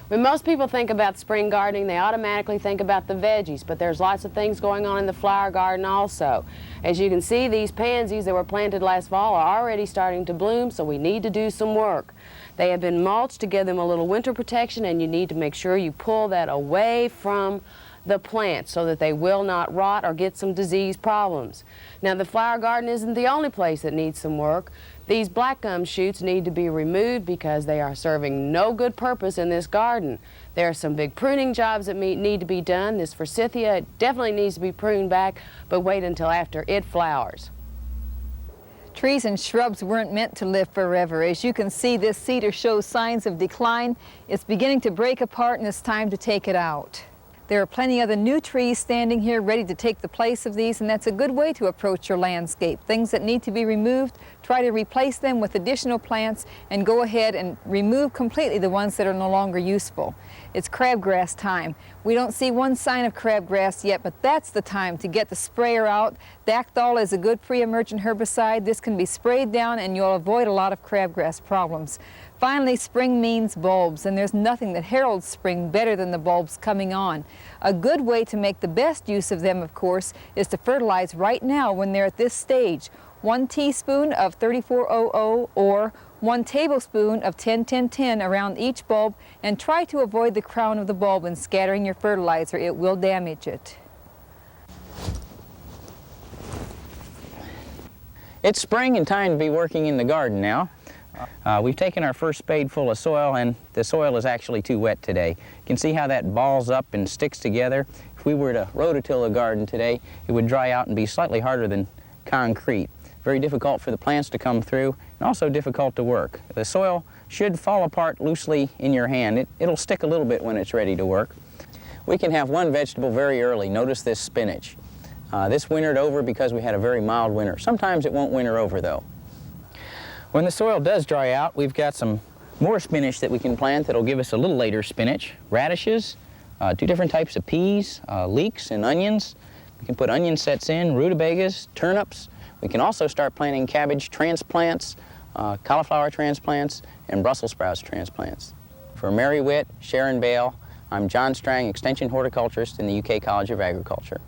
When most people think about spring gardening, they automatically think about the veggies, but there's lots of things going on in the flower garden also. As you can see, these pansies that were planted last fall are already starting to bloom, so we need to do some work. They have been mulched to give them a little winter protection, and you need to make sure you pull that away from the plants so that they will not rot or get some disease problems. Now, the flower garden isn't the only place that needs some work. These black gum shoots need to be removed because they are serving no good purpose in this garden. There are some big pruning jobs that need to be done. This forsythia definitely needs to be pruned back, but wait until after it flowers. Trees and shrubs weren't meant to live forever. As you can see, this cedar shows signs of decline. It's beginning to break apart, and it's time to take it out. There are plenty of the new trees standing here ready to take the place of these, and that's a good way to approach your landscape. Things that need to be removed, try to replace them with additional plants, and go ahead and remove completely the ones that are no longer useful. It's crabgrass time. We don't see one sign of crabgrass yet, but that's the time to get the sprayer out. Dacthol is a good pre-emergent herbicide. This can be sprayed down and you'll avoid a lot of crabgrass problems. Finally, spring means bulbs, and there's nothing that heralds spring better than the bulbs coming on. A good way to make the best use of them, of course, is to fertilize right now when they're at this stage. 1 teaspoon of 3400 or 1 tablespoon of 10-10-10 around each bulb, and try to avoid the crown of the bulb when scattering your fertilizer. It will damage it. It's spring and time to be working in the garden now. We've taken our first spade full of soil, and the soil is actually too wet today. You can see how that balls up and sticks together. If we were to rototill the garden today, it would dry out and be slightly harder than concrete. Very difficult for the plants to come through, and also difficult to work. The soil should fall apart loosely in your hand. It'll stick a little bit when it's ready to work. We can have one vegetable very early. Notice this spinach. This wintered over because we had a very mild winter. Sometimes it won't winter over though. When the soil does dry out, we've got some more spinach that we can plant that'll give us a little later spinach. Radishes, 2 different types of peas, leeks, and onions. We can put onion sets in, rutabagas, turnips. We can also start planting cabbage transplants, cauliflower transplants, and Brussels sprouts transplants. For Mary Witt, Sharon Bale, I'm John Strang, Extension Horticulturist in the UK College of Agriculture.